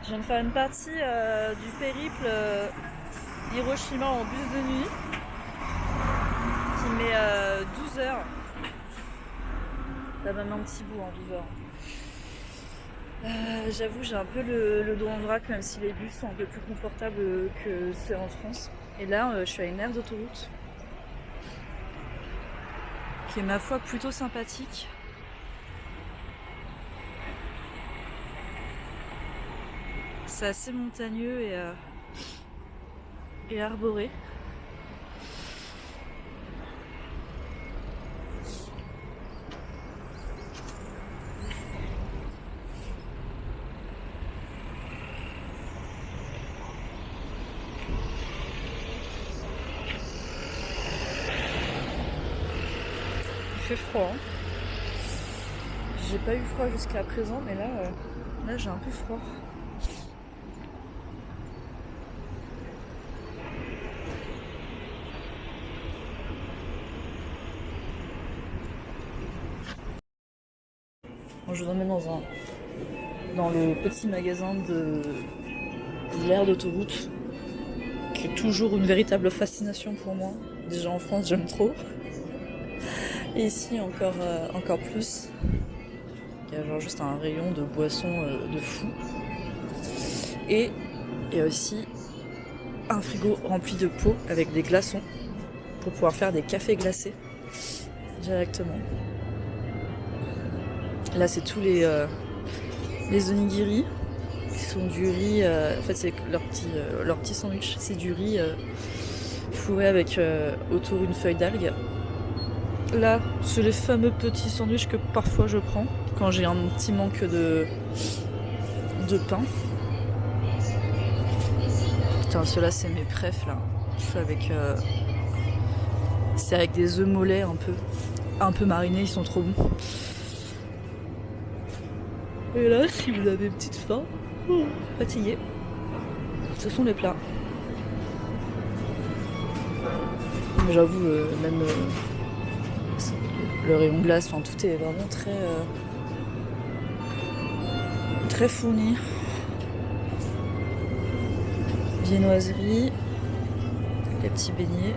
Je viens de faire une partie du périple Hiroshima en bus de nuit qui met 12 heures. T'as même un petit bout en 12 heures. J'avoue, j'ai un peu le dos en vrac, même si les bus sont un peu plus confortables que ceux en France. Et là, je suis à une aire d'autoroute qui est ma foi plutôt sympathique. C'est assez montagneux et arboré. Il fait froid. Hein. J'ai pas eu froid jusqu'à présent, mais là j'ai un peu froid. Je vous emmène dans le petit magasin de l'aire d'autoroute qui est toujours une véritable fascination pour moi. Déjà en France, j'aime trop. Et ici, encore plus. Il y a genre juste un rayon de boissons de fou. Et il y a aussi un frigo rempli de pots avec des glaçons pour pouvoir faire des cafés glacés directement. Là, c'est tous les onigiri qui sont du riz. En fait, c'est leur petit sandwich. C'est du riz fourré avec autour une feuille d'algue. Là, c'est les fameux petits sandwichs que parfois je prends quand j'ai un petit manque de pain. Putain, ceux-là, c'est mes préfs là. C'est avec des œufs mollets un peu marinés, ils sont trop bons. Et là, si vous avez une petite faim, fatigué, ce sont les plats. J'avoue, même le rayon glace, enfin, tout est vraiment très fourni. Viennoiserie, les petits beignets,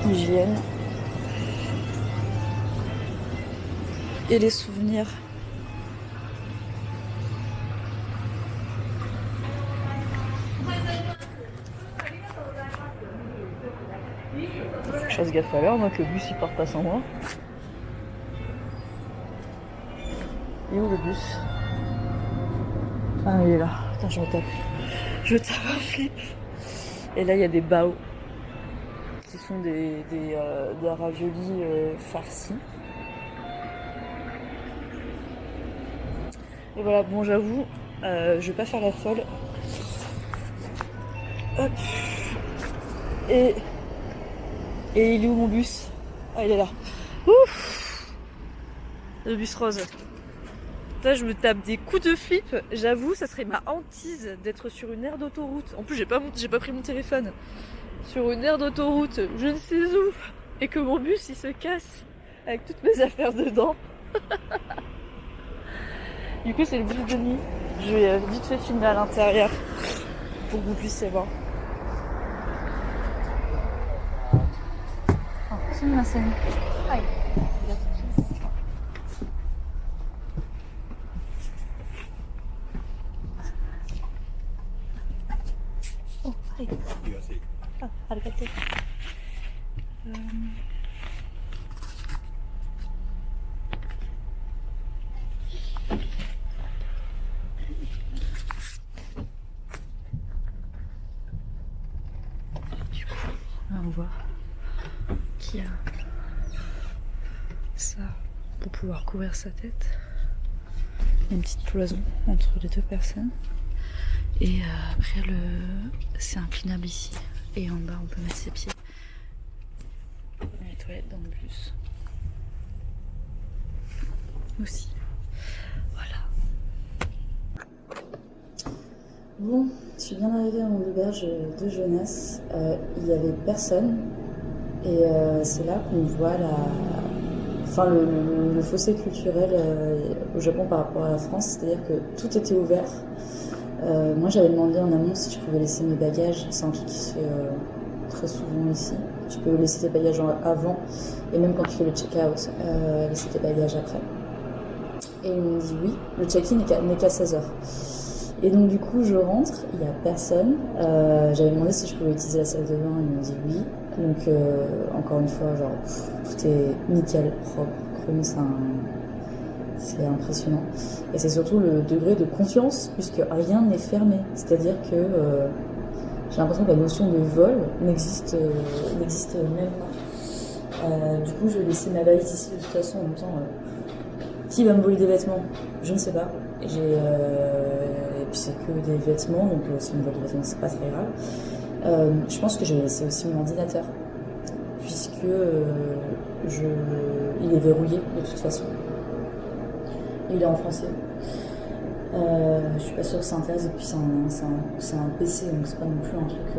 hygiène. Et les souvenirs. Faut que je fasse gaffe à l'heure, moi, que le bus il part pas sans moi. Et où le bus? Ah, il est là. Attends, je tape un flip. Et là, il y a des bao qui sont des raviolis farcis. Et voilà, bon, j'avoue, Je vais pas faire la folle. Hop. Et il est où mon bus? Ah, il est là. Ouf. Le bus rose. Là, je me tape des coups de flip. J'avoue, ça serait ma hantise d'être sur une aire d'autoroute. En plus, j'ai pas pris mon téléphone. Sur une aire d'autoroute, je ne sais où, et que mon bus il se casse avec toutes mes affaires dedans. Du coup, c'est le bus de nuit. Je vais vite fait filmer à l'intérieur pour que vous puissiez voir. Oh, hi. Ah, arigato. Du coup, là on voit qu'il y a ça pour pouvoir couvrir sa tête. Il y a une petite cloison entre les deux personnes. Et après, c'est inclinable ici. Et en bas, on peut mettre ses pieds. Les toilettes dans le bus. Aussi. Voilà. Bon, je suis bien arrivée à mon auberge de jeunesse. Il n'y avait personne. Et c'est là qu'on voit le fossé culturel au Japon par rapport à la France. C'est-à-dire que tout était ouvert. Moi, j'avais demandé en amont si je pouvais laisser mes bagages. C'est un truc qui se fait très souvent ici. Tu peux laisser tes bagages avant, et même quand tu fais le check-out, laisser tes bagages après. Et ils m'ont dit oui, le check-in n'est qu'à 16h. Et donc du coup, je rentre, il n'y a personne. J'avais demandé si je pouvais utiliser la salle de bain, ils m'ont dit oui. Donc encore une fois, genre, tout est nickel, propre, chrome, c'est impressionnant. Et c'est surtout le degré de confiance, puisque rien n'est fermé. C'est-à-dire que j'ai l'impression que la notion de vol n'existe même pas. Du coup, je vais laisser ma valise ici de toute façon en même temps. Qui va me voler des vêtements? Je ne sais pas. Et puis c'est que des vêtements, donc si on me vole des vêtements, c'est pas très grave. Je pense que je vais laisser aussi mon ordinateur, puisque il est verrouillé de toute façon. Il est en français. Je suis pas sûre que ça intéresse, et puis c'est un PC, donc c'est pas non plus un truc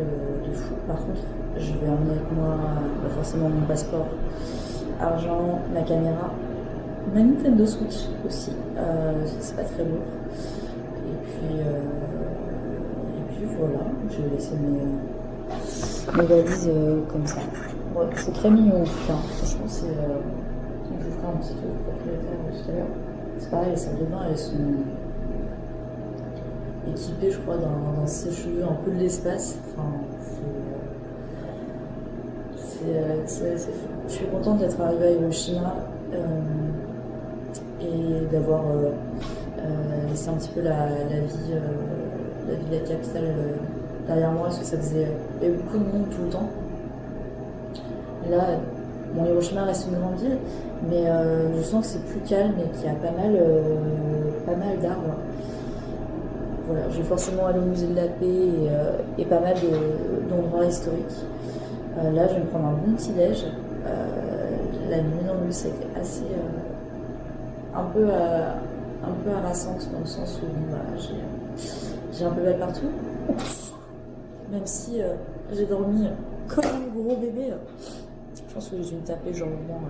de fou. Par contre, je vais emmener avec moi forcément mon passeport, argent, ma caméra, ma Nintendo Switch aussi. C'est pas très lourd. Et puis voilà, je vais laisser mes valises comme ça. Ouais, c'est très mignon en tout cas. Franchement, je vous ferai un petit tour propriétaire tout à l'heure. C'est pareil, les salles de bain, elles sont équipées, je crois, d'un sèche-cheveux, un peu de l'espace. Enfin, c'est fou. Je suis contente d'être arrivée à Hiroshima et d'avoir laissé un petit peu la vie de la capitale derrière moi, parce que il y a eu beaucoup de monde tout le temps. Là, bon, Hiroshima reste une grande ville, mais je sens que c'est plus calme et qu'il y a pas mal d'arbres. Voilà, je vais forcément aller au musée de la paix et pas mal d'endroits historiques. Là, je vais me prendre un bon petit déj. La nuit dans le bus a été assez un peu harassante, dans le sens où j'ai un peu mal partout. Même si j'ai dormi comme un gros bébé. Je pense que j'ai dû me taper genre au moins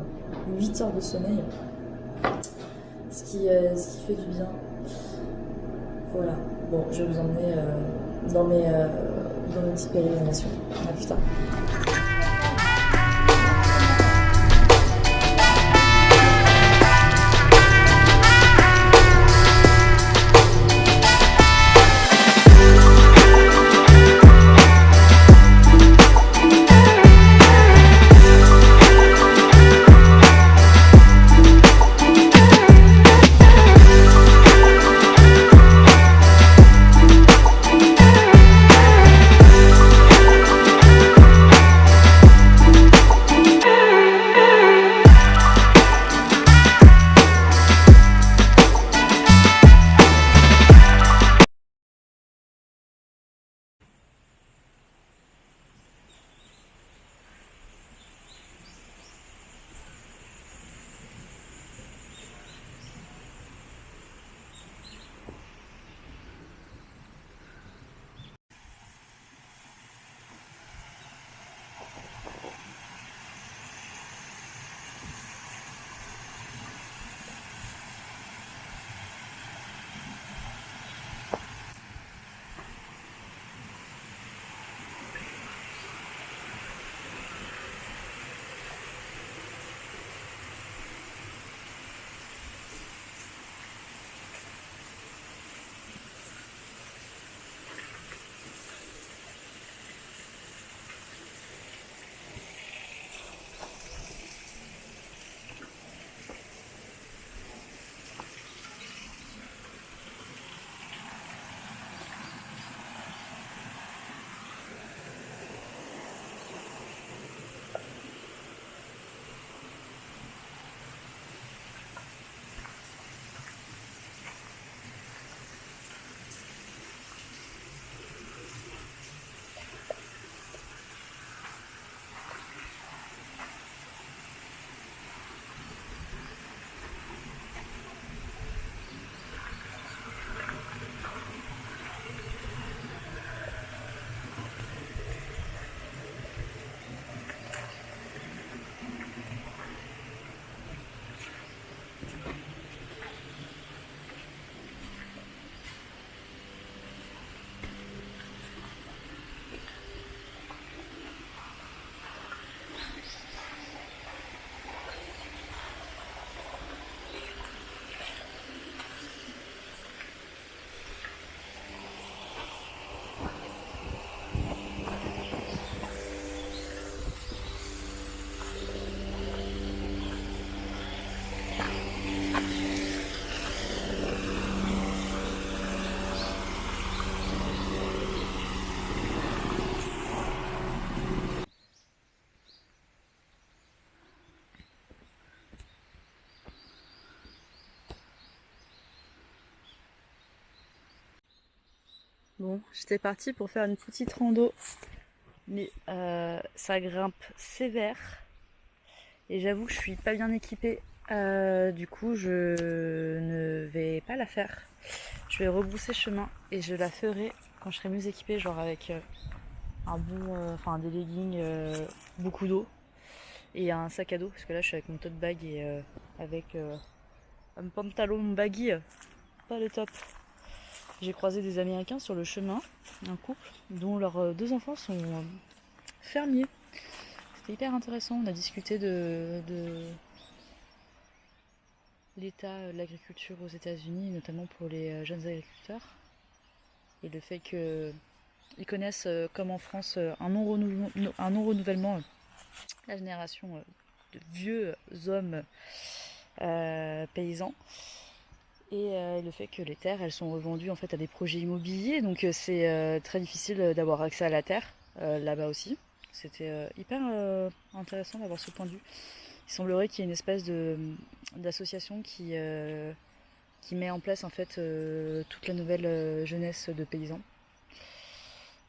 8 heures de sommeil, ce qui fait du bien. Voilà, bon, je vais vous emmener dans mes petites pérégrinations. À plus tard. Bon, j'étais partie pour faire une petite rando, mais ça grimpe sévère et j'avoue que je suis pas bien équipée. Du coup, je ne vais pas la faire. Je vais rebrousser chemin et je la ferai quand je serai mieux équipée, genre avec des leggings, beaucoup d'eau et un sac à dos, parce que là je suis avec mon tote bag et avec un pantalon baggy, pas le top. J'ai croisé des Américains sur le chemin, un couple dont leurs deux enfants sont fermiers. C'était hyper intéressant, on a discuté de l'état de l'agriculture aux États-Unis, notamment pour les jeunes agriculteurs, et le fait qu'ils connaissent, comme en France, un non-renouvellement, la génération de vieux hommes paysans. Et le fait que les terres, elles sont revendues en fait à des projets immobiliers, donc c'est très difficile d'avoir accès à la terre là-bas aussi. C'était hyper intéressant d'avoir ce point de vue. Il semblerait qu'il y ait une espèce d'association qui met en place en fait toute la nouvelle jeunesse de paysans.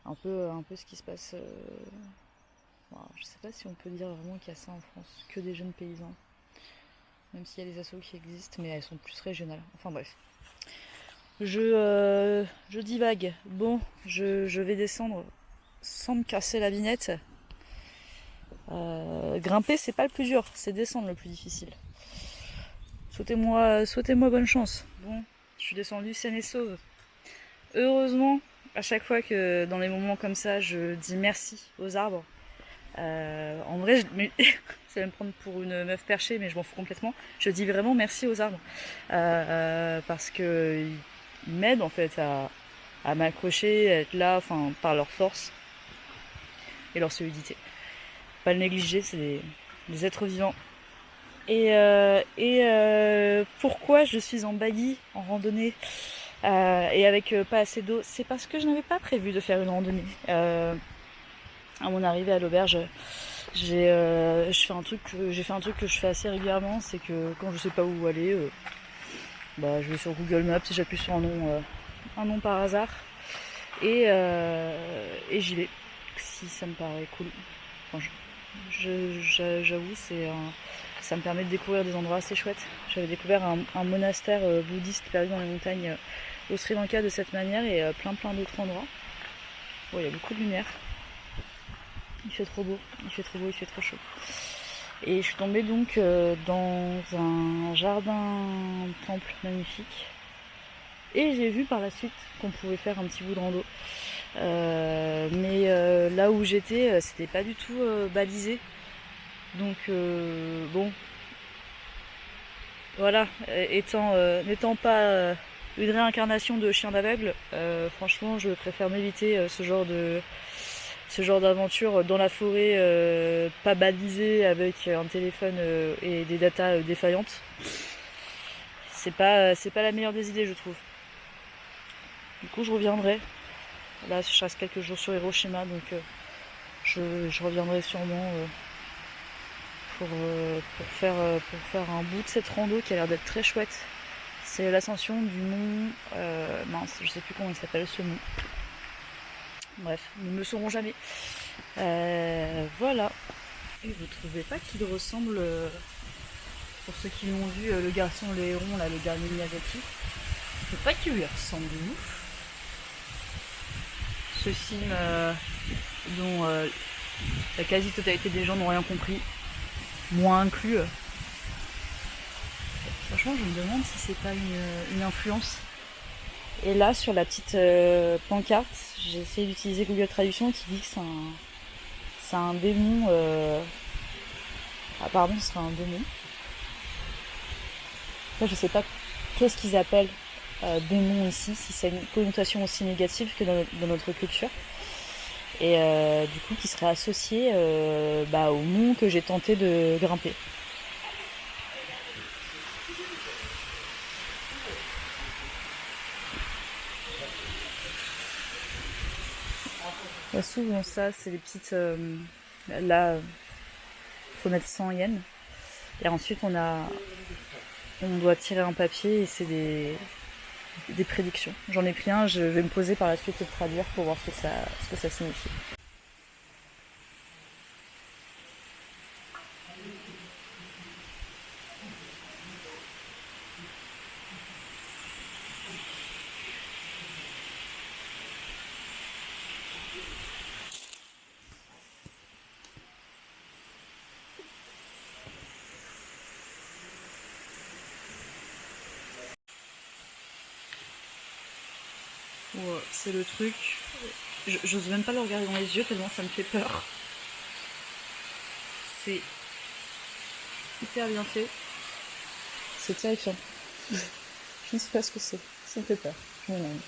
Un peu ce qui se passe. Je sais pas si on peut dire vraiment qu'il y a ça en France, que des jeunes paysans. Même s'il y a des assos qui existent, mais elles sont plus régionales. Enfin bref. Je divague. Bon, je vais descendre sans me casser la vinette. Grimper, c'est pas le plus dur, c'est descendre le plus difficile. Souhaitez-moi bonne chance. Bon, je suis descendue saine et sauve. Heureusement, à chaque fois que dans les moments comme ça, je dis merci aux arbres. En vrai, ça va me prendre pour une meuf perchée, mais je m'en fous complètement. Je dis vraiment merci aux arbres. Parce que ils m'aident en fait à m'accrocher, à être là, par leur force et leur solidité. Pas le négliger, c'est des êtres vivants. Et pourquoi je suis en baggy, en randonnée, et avec pas assez d'eau, c'est parce que je n'avais pas prévu de faire une randonnée. À mon arrivée à l'auberge, j'ai fait un truc que je fais assez régulièrement, c'est que quand je sais pas où aller, je vais sur Google Maps et j'appuie sur un nom par hasard et j'y vais si ça me paraît cool. Enfin, j'avoue, ça me permet de découvrir des endroits assez chouettes. J'avais découvert un monastère bouddhiste perdu dans les montagnes au Sri Lanka de cette manière et plein d'autres endroits. Il y a beaucoup de lumière. Il fait trop beau, il fait trop chaud. Et je suis tombée donc dans un jardin temple magnifique. Et j'ai vu par la suite qu'on pouvait faire un petit bout de rando. Mais là où j'étais, c'était pas du tout balisé. Donc bon, voilà, n'étant pas une réincarnation de chien d'aveugle, franchement je préfère m'éviter ce genre d'aventure dans la forêt, pas balisée avec un téléphone et des datas défaillantes. C'est pas la meilleure des idées, je trouve. Du coup je reviendrai. Là je reste quelques jours sur Hiroshima, donc je reviendrai sûrement pour faire un bout de cette rando qui a l'air d'être très chouette. C'est l'ascension du mont, je sais plus comment il s'appelle ce mont. Bref, nous ne le saurons jamais. Voilà. Et vous trouvez pas qu'il ressemble, pour ceux qui l'ont vu, le garçon le héron, là, le dernier Miyazaki, je sais pas qu'il lui ressemble de ouf. Ce film dont la quasi-totalité des gens n'ont rien compris, moi inclus. Franchement, je me demande si c'est pas une influence. Et là, sur la petite pancarte, j'ai essayé d'utiliser Google Traduction qui dit que c'est un démon. Apparemment, ce serait un démon. Après, je sais pas qu'est-ce qu'ils appellent démon ici, si c'est une connotation aussi négative que dans notre culture. Et du coup, qui serait associé au mont que j'ai tenté de grimper. Souvent ça, c'est les petites... là, faut mettre 100 yens. Et ensuite, on doit tirer un papier et c'est des des prédictions. J'en ai pris un, je vais me poser par la suite et le traduire pour voir ce que ça signifie. Ouais, c'est le truc. J'ose même pas le regarder dans les yeux tellement ça me fait peur. C'est hyper bien fait. C'est terrifiant. Je ne sais pas ce que c'est. Ça me fait peur. Je me demande.